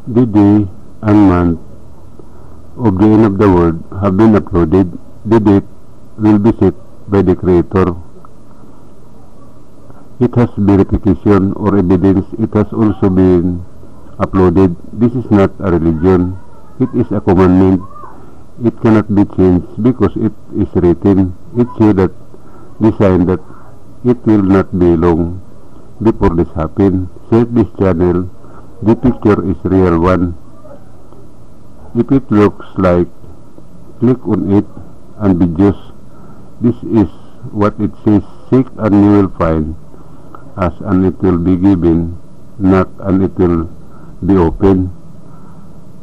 The day and month of the end of the world have been uploaded. The date will be set by the Creator. It has verification or evidence. It has also been uploaded. This is not a religion. It is a commandment. It cannot be changed because it is written. It shows that the sign that it will not be long before this happens. Set this channel. The picture is real one. If it looks like, click on it and be just. This is what it says. Seek and you will find. Ask and it will be given. Knock and it will be open.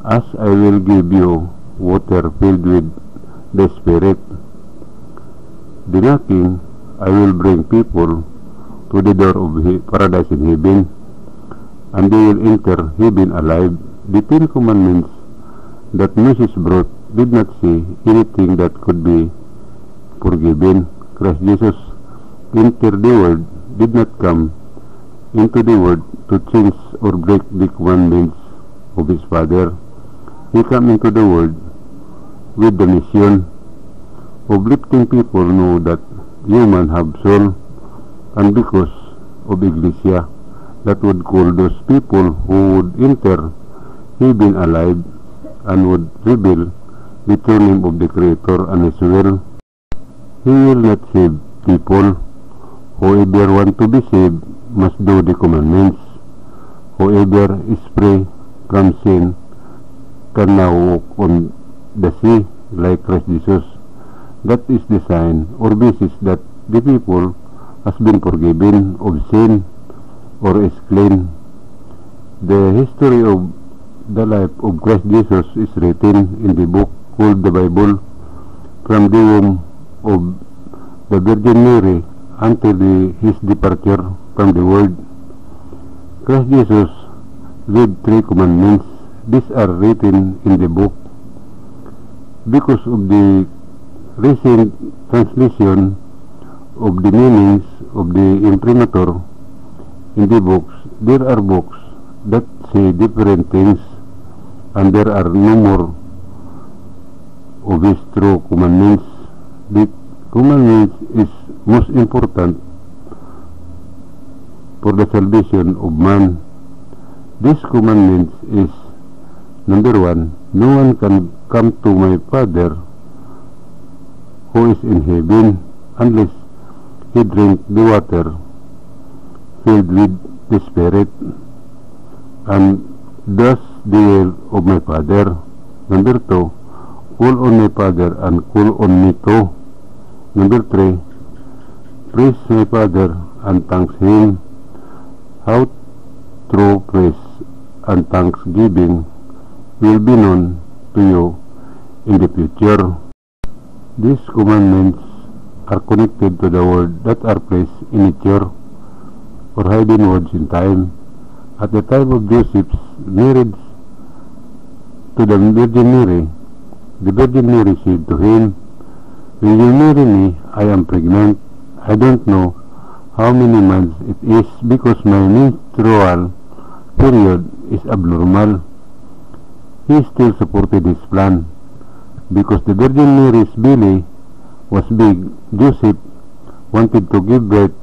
As I will give you water filled with the Spirit. The knocking, I will bring people to the door of paradise in heaven, and they will enter heaven alive. The 10 commandments that Moses brought did not say anything that could be forgiven. Christ Jesus entered the world, did not come into the world to change or break the commandments of his Father. He came into the world with the mission of letting people know that humans have soul, and because of Iglesia, that would call those people who would enter heaven alive and would reveal the true name of the Creator and His will. He will not save people. Whoever want to be saved must do the commandments. Whoever is free from sin can now walk on the sea like Christ Jesus. That is the sign or basis that the people has been forgiven of sin or is clean. The history of the life of Christ Jesus is written in the book called the Bible, from the womb of the Virgin Mary until his departure from the world. Christ Jesus lived 3 commandments. These are written in the book. Because of the recent translation of the meanings of the imprimatur in the books, there are books that say different things, and there are no more of his true commandments. The commandments is most important for the salvation of man. This commandment is number 1. No one can come to my Father who is in heaven unless he drink the water filled with the Spirit, and thus the will of my Father. Number 2, call on my Father and call on me too. Number 3, praise my Father and thanks Him. How true praise and thanksgiving will be known to you in the future. These commandments are connected to the word that are placed in nature or hidden words in time. At the time of Joseph's marriage to the Virgin Mary, the Virgin Mary said to him, "Will you marry me? I am pregnant. I don't know how many months it is because my menstrual period is abnormal." He still supported his plan. Because the Virgin Mary's belly was big, Joseph wanted to give birth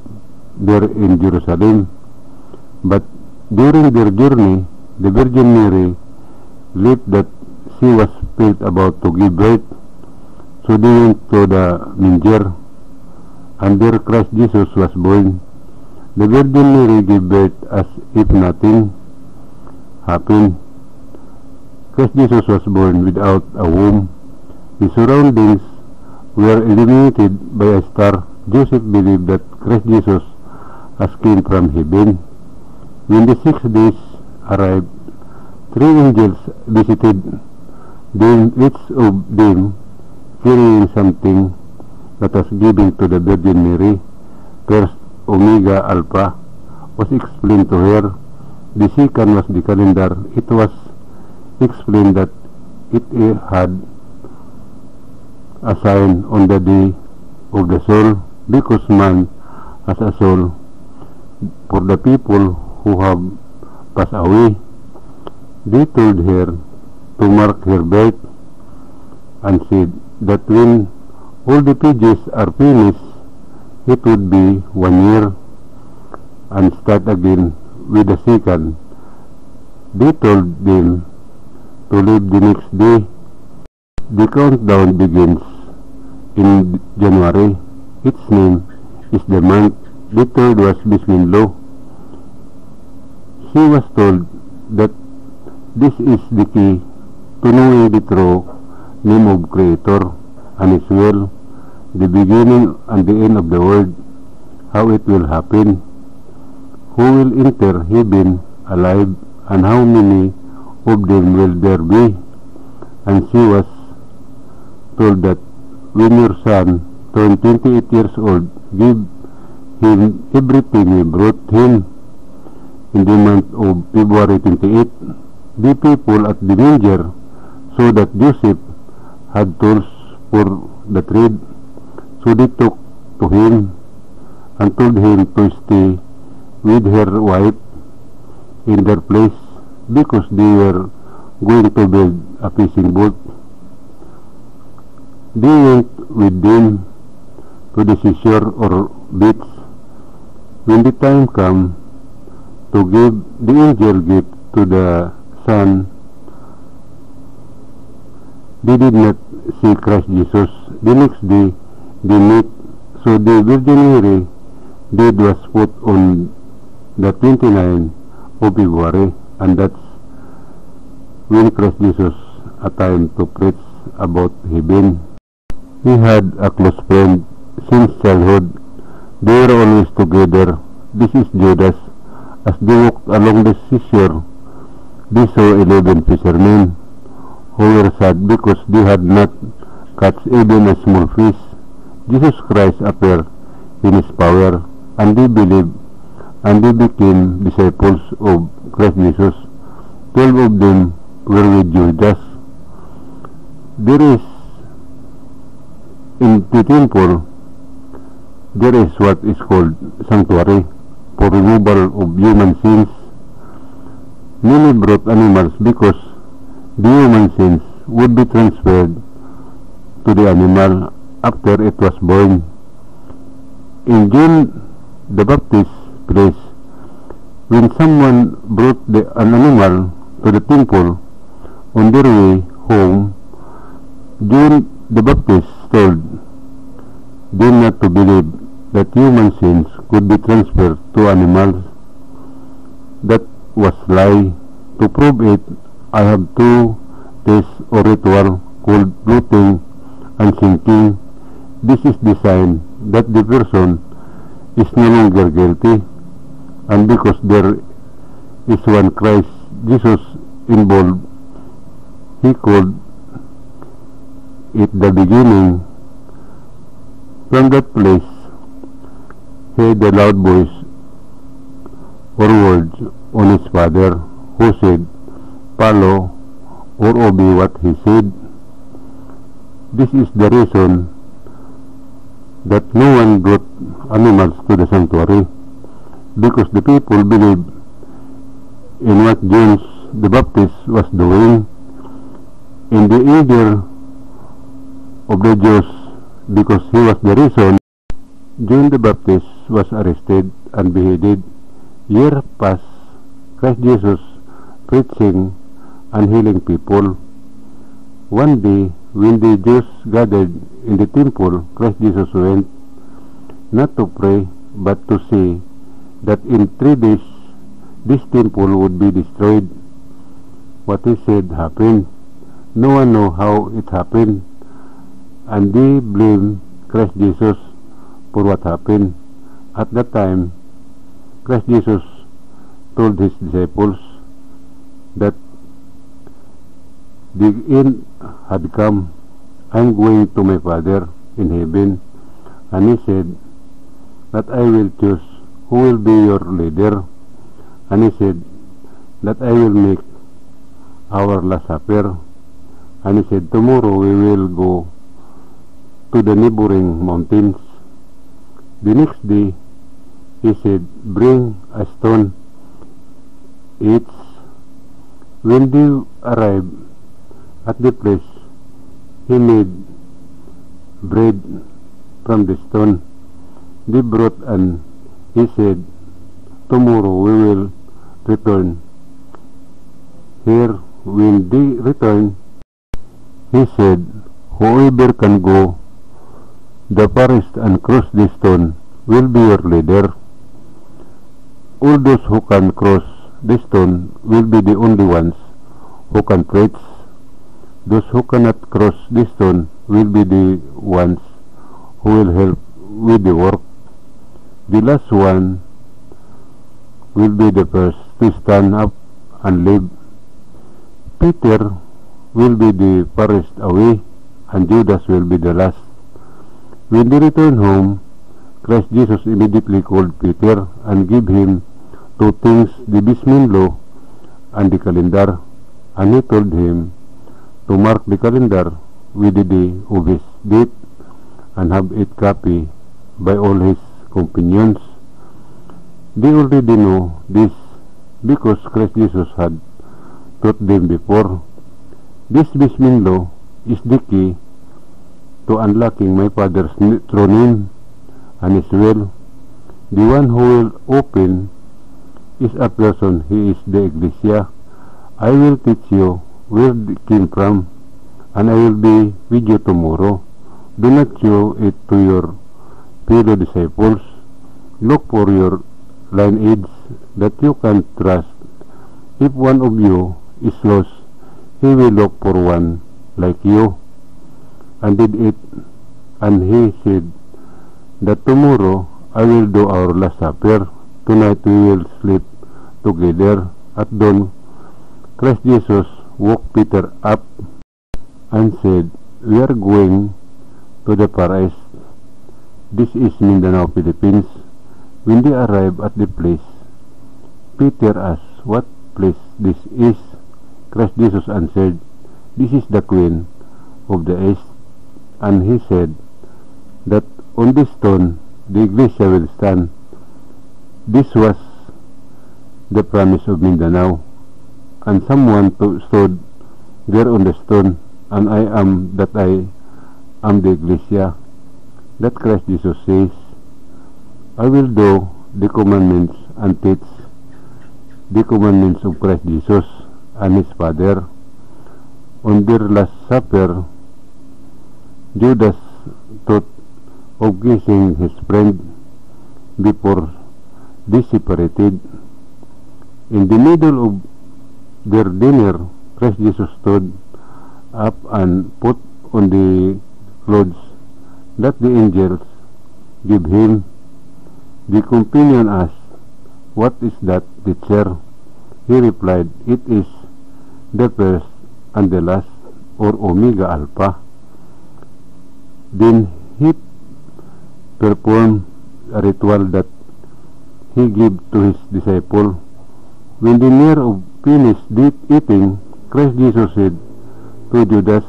there in Jerusalem. But during their journey, the Virgin Mary learned that she was felt about to give birth. So they went to the manger, and there Christ Jesus was born. The Virgin Mary gave birth as if nothing happened. Christ Jesus was born without a womb. The surroundings were illuminated by a star. Joseph believed that Christ Jesus has came from heaven. When the 6 days arrived, 3 angels visited them, each of them carrying something that was given to the Virgin Mary. First, Omega Alpha was explained to her. The second was the calendar. It was explained that it had a sign on the day of the soul, because man has a soul for the people who have passed away. They told her to mark her birth and said that when all the pages are finished, it would be 1 year, and start again with the second. They told them to leave the next day. The countdown begins in January. Its name is the month. The third was Bismillah. She was told that this is the key to knowing the true name of Creator, and as well the beginning and the end of the world, how it will happen, who will enter heaven alive, and how many of them will there be. And she was told that when your son turned 28 years old, give him everything he brought him. In the month of February 28, the people at the manger saw that Joseph had tools for the trade, so they took to him and told him to stay with her wife in their place, because they were going to build a fishing boat. They went with them to the seashore or beach. When the time came to give the angel gift to the son, they did not see Christ Jesus. The next day they met, so the Virgin Mary did was put on the 29th of February, and that's when Christ Jesus attained to preach about heaven. He had a close friend since childhood. They were always together. This is Judas. As they walked along the seashore, they saw 11 fishermen who were sad because they had not caught even a small fish. Jesus Christ appeared in his power, and they believed, and they became disciples of Christ Jesus. 12 of them were with Judas. There is in the temple, there is what is called sanctuary for removal of human sins. Many brought animals because the human sins would be transferred to the animal after it was born. In John the Baptist's place, when someone brought an animal to the temple on their way home, John the Baptist told them not to believe that human sins could be transferred to animals. That was lie. To prove it, I have two tests or ritual called floating and sinking. This is the sign that the person is no longer guilty, and because there is one Christ Jesus involved, he called it the beginning. From that place, heard the loud voice or words on his father, who said, follow or obey what he said. This is the reason that no one brought animals to the sanctuary, because the people believed in what John the Baptist was doing. In the ear of the Jews, because he was the reason John the Baptist was arrested and beheaded. Years passed, Christ Jesus preaching and healing people. One day, when the Jews gathered in the temple, Christ Jesus went, not to pray, but to see that in 3 days this temple would be destroyed. What he said happened. No one knows how it happened, and they blame Christ Jesus for what happened. At that time, Christ Jesus told his disciples that the end had come. I'm going to my Father in heaven. And he said that I will choose who will be your leader. And he said that I will make our Last Supper. And he said, tomorrow we will go to the neighboring mountains. The next day, he said, bring a stone each When they arrived at the place, he made bread from the stone. They brought and he said, "Tomorrow we will return here." When they returned, he said, "Whoever can go the farthest and cross the stone will be your leader. All those who can cross the stone will be the only ones who can preach. Those who cannot cross the stone will be the ones who will help with the work. The last one will be the first to stand up and leave. Peter will be the farthest away, and Judas will be the last." When they returned home, Christ Jesus immediately called Peter and gave him two things, the baptism law and the calendar, and he told him to mark the calendar with the day of his death and have it copied by all his companions. They already know this because Christ Jesus had taught them before. This baptism law is the key to unlocking my Father's throne name and his will. The one who will open is a person, he is the Ecclesia. I will teach you where it came from, and I will be with you tomorrow. Do not show it to your fellow disciples. Look for your lineage that you can trust. If one of you is lost, he will look for one like you. And did it, and he said that tomorrow I will do our last supper. Tonight we will sleep together. At dawn, Christ Jesus woke Peter up and said, "We are going to the Far East." This is Mindanao, Philippines. When they arrived at the place, Peter asked what place this is. Christ Jesus answered, "This is the Queen of the East." And he said that on this stone the Iglesia will stand. This was the promise of Mindanao, and someone stood there on the stone, and I am that I am the Iglesia that Christ Jesus says, "I will do the commandments and teach the commandments of Christ Jesus and his Father." On their last supper, Judas thought of kissing his friend before they separated. In the middle of their dinner, Christ Jesus stood up and put on the clothes that the angels gave him. The companion asked, "What is that, teacher?" He replied, "It is the first and the last, or Omega Alpha." Then he performed a ritual that he gave to his disciple. When they near finished eating, Christ Jesus said to Judas,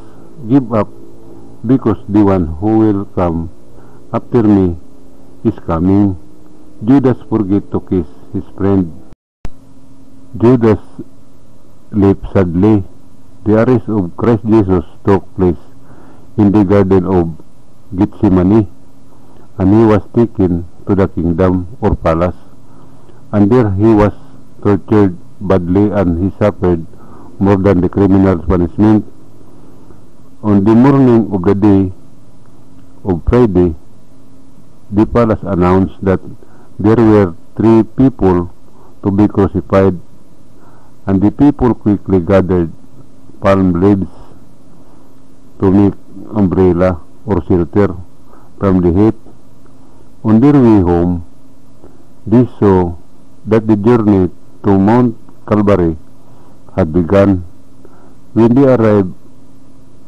"Give up, because the one who will come after me is coming." Judas forgot to kiss his friend. Judas left sadly. The arrest of Christ Jesus took place in the Garden of Gethsemane, and he was taken to the kingdom or palace, and there he was tortured badly, and he suffered more than the criminal's punishment. On the morning of the day of Friday, the palace announced that there were 3 people to be crucified, and the people quickly gathered palm leaves to make umbrella or shelter from the heat. On their way home, they saw that the journey to Mount Calvary had begun. When they arrived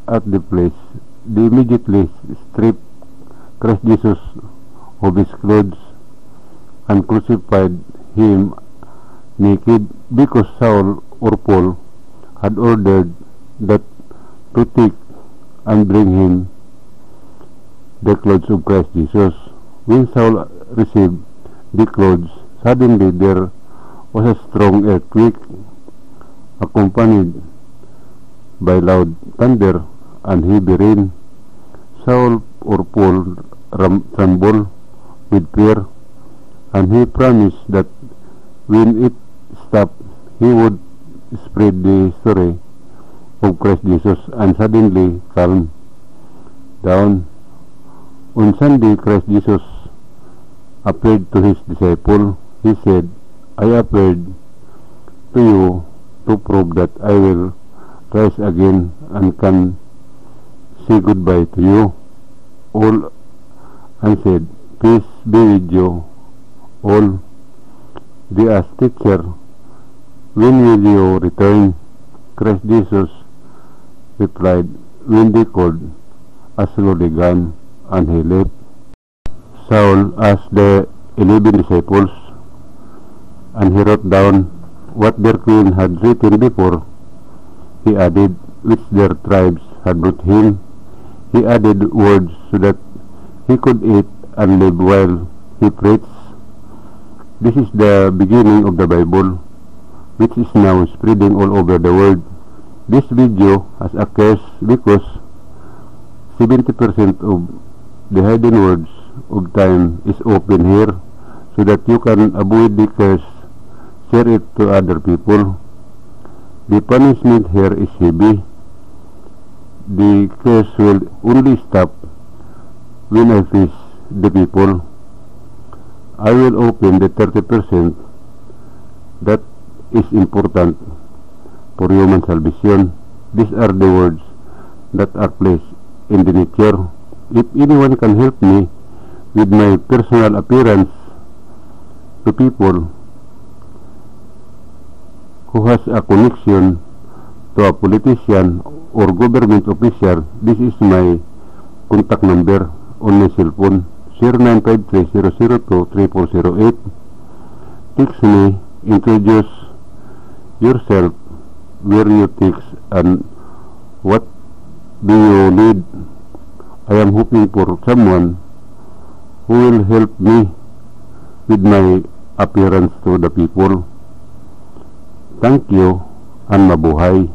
at the place, they immediately stripped Christ Jesus of his clothes and crucified him naked, because Saul or Paul had ordered that to take and bring him the clothes of Christ Jesus. When Saul received the clothes, suddenly there was a strong earthquake. A accompanied by loud thunder and heavy rain. Saul or Paul trembled with fear, and he promised that when it stopped, he would spread the story of Christ Jesus, and suddenly calmed down. On Sunday, Christ Jesus appeared to his disciple. He said, "I appeared to you to prove that I will rise again and can say goodbye to you all," and said, "Peace be with you all." They asked, "Teacher, when will you return?" Christ Jesus replied, "When they called a slowly gone," and he left. Saul asked the 11 disciples, and he wrote down what their queen had written before. He added which their tribes had brought him. He added words so that he could eat and live while he preached. This is the beginning of the Bible, which is now spreading all over the world. This video has a curse because 70% of the hidden words of time is open here, so that you can avoid the curse. Share it to other people. The punishment here is heavy. The curse will only stop when I face the people. I will open the 30% that is important for human salvation. These are the words that are placed in the nature. If anyone can help me with my personal appearance to people who has a connection to a politician or government official, this is my contact number on my cell phone, 0953-002-3408. Text me, introduce yourself, where you text, and what do you need. I am hoping for someone who will help me with my appearance to the people. Thank you, and mabuhay.